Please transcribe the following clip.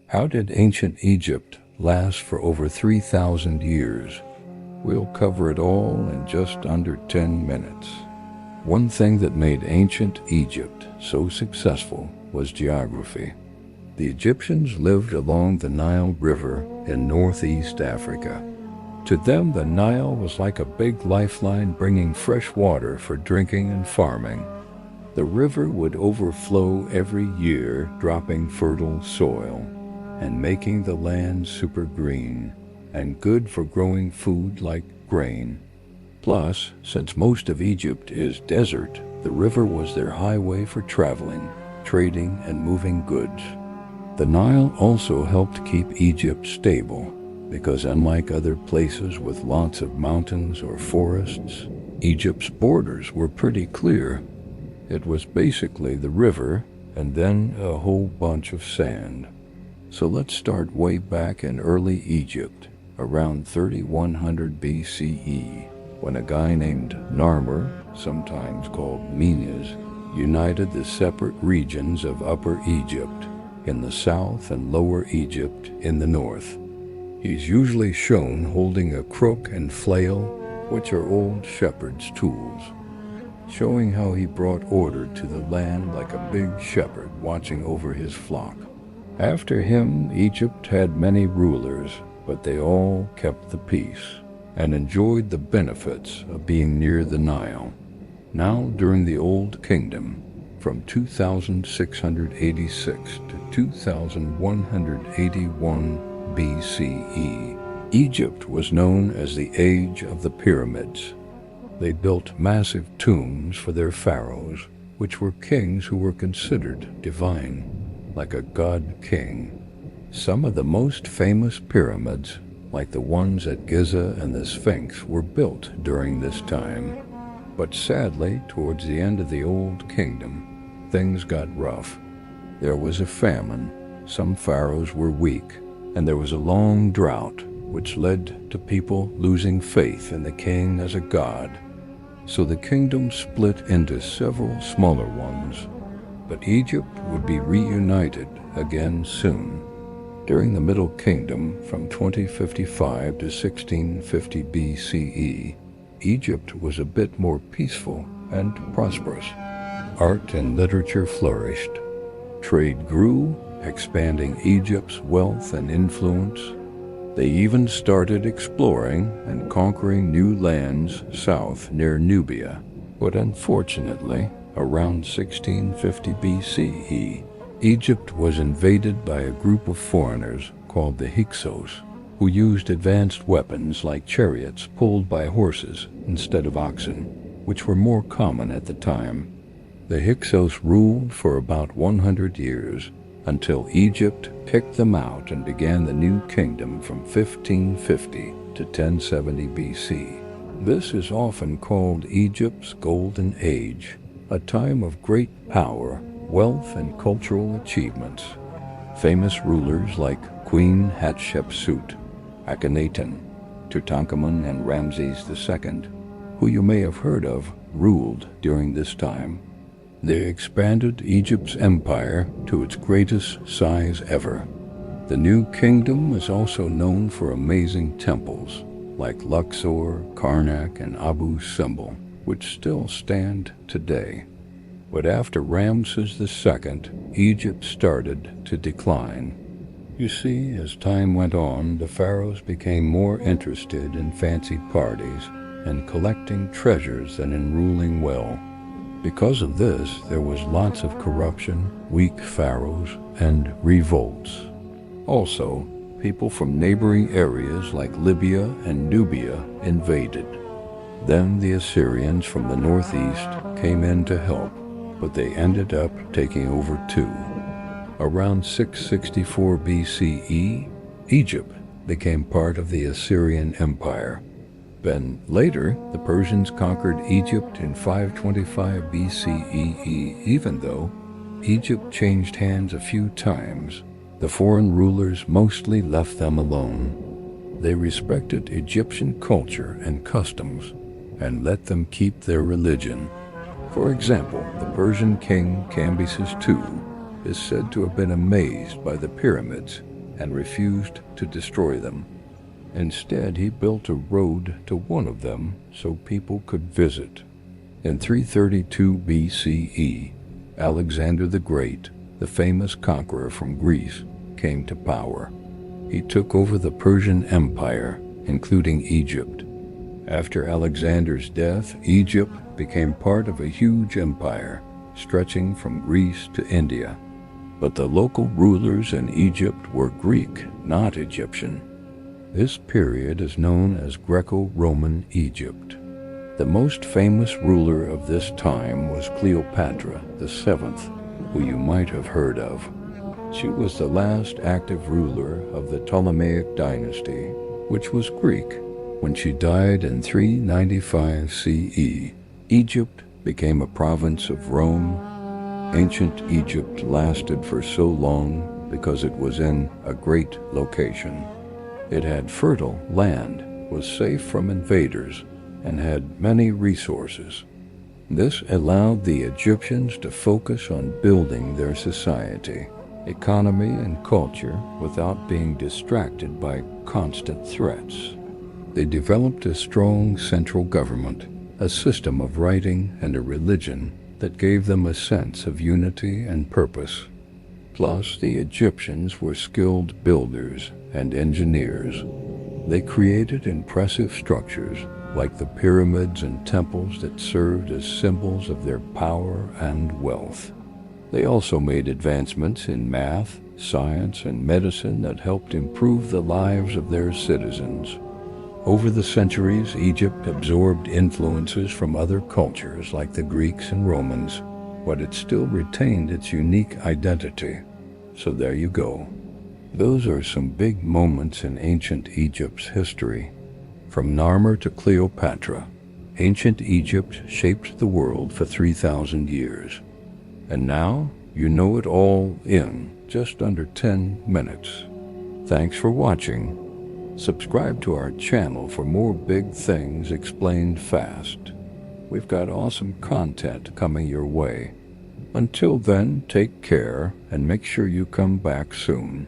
How did ancient Egypt last for over 3,000 years? We'll cover it all in just under 10 minutes. One thing that made ancient Egypt so successful was geography. The Egyptians lived along the Nile River in northeast Africa. To them, the Nile was like a big lifeline bringing fresh water for drinking and farming. The river would overflow every year, dropping fertile soil and making the land super green and good for growing food like grain. Plus, since most of Egypt is desert, the river was their highway for traveling, trading, and moving goods. The Nile also helped keep Egypt stable, because unlike other places with lots of mountains or forests, Egypt's borders were pretty clear. It was basically the river and then a whole bunch of sand. So let's start way back in early Egypt, around 3100 BCE, when a guy named Narmer, sometimes called Menes, united the separate regions of Upper Egypt in the south and Lower Egypt in the north. He's usually shown holding a crook and flail, which are old shepherd's tools, showing how he brought order to the land like a big shepherd watching over his flock. After him, Egypt had many rulers, but they all kept the peace and enjoyed the benefits of being near the Nile. Now, during the Old Kingdom, from 2686 to 2181 BCE, Egypt was known as the Age of the Pyramids. They built massive tombs for their pharaohs, which were kings who were considered divine, like a god-king. Some of the most famous pyramids, like the ones at Giza and the Sphinx, were built during this time. But sadly, towards the end of the Old Kingdom, things got rough. There was a famine, some pharaohs were weak, and there was a long drought, which led to people losing faith in the king as a god. So the kingdom split into several smaller ones, but Egypt would be reunited again soon. During the Middle Kingdom, from 2055 to 1650 BCE, Egypt was a bit more peaceful and prosperous. Art and literature flourished. Trade grew, expanding Egypt's wealth and influence. They even started exploring and conquering new lands south near Nubia. But unfortunately, around 1650 BCE, Egypt was invaded by a group of foreigners called the Hyksos, who used advanced weapons like chariots pulled by horses instead of oxen, which were more common at the time. The Hyksos ruled for about 100 years, until Egypt picked them out and began the New Kingdom from 1550 to 1070 BC. This is often called Egypt's Golden Age, a time of great power, wealth, and cultural achievements. Famous rulers like Queen Hatshepsut, Akhenaten, Tutankhamun, and Ramses II, who you may have heard of, ruled during this time. They expanded Egypt's empire to its greatest size ever. The New Kingdom is also known for amazing temples like Luxor, Karnak, and Abu Simbel, which still stand today. But after Ramses II, Egypt started to decline. You see, as time went on, the pharaohs became more interested in fancy parties and collecting treasures than in ruling well. Because of this, there was lots of corruption, weak pharaohs, and revolts. Also, people from neighboring areas like Libya and Nubia invaded. Then the Assyrians from the northeast came in to help, but they ended up taking over too. Around 664 BCE, Egypt became part of the Assyrian Empire. Then later, the Persians conquered Egypt in 525 BCE. Even though Egypt changed hands a few times, the foreign rulers mostly left them alone. They respected Egyptian culture and customs and let them keep their religion. For example, the Persian king Cambyses II is said to have been amazed by the pyramids and refused to destroy them. Instead, he built a road to one of them so people could visit. In 332 BCE, Alexander the Great, the famous conqueror from Greece, came to power. He took over the Persian Empire, including Egypt. After Alexander's death, Egypt became part of a huge empire, stretching from Greece to India. But the local rulers in Egypt were Greek, not Egyptian. This period is known as Greco-Roman Egypt. The most famous ruler of this time was Cleopatra VII, who you might have heard of. She was the last active ruler of the Ptolemaic dynasty, which was Greek. When she died in 395 CE, Egypt became a province of Rome. Ancient Egypt lasted for so long because it was in a great location. It had fertile land, was safe from invaders, and had many resources. This allowed the Egyptians to focus on building their society, economy, and culture without being distracted by constant threats. They developed a strong central government, a system of writing, and a religion that gave them a sense of unity and purpose. Plus, the Egyptians were skilled builders and engineers. They created impressive structures like the pyramids and temples that served as symbols of their power and wealth. They also made advancements in math, science, and medicine that helped improve the lives of their citizens. Over the centuries, Egypt absorbed influences from other cultures like the Greeks and Romans, but it still retained its unique identity. So there you go. Those are some big moments in ancient Egypt's history. From Narmer to Cleopatra, ancient Egypt shaped the world for 3,000 years. And now, you know it all in just under 10 minutes. Thanks for watching. Subscribe to our channel for more big things explained fast. We've got awesome content coming your way. Until then, take care and make sure you come back soon.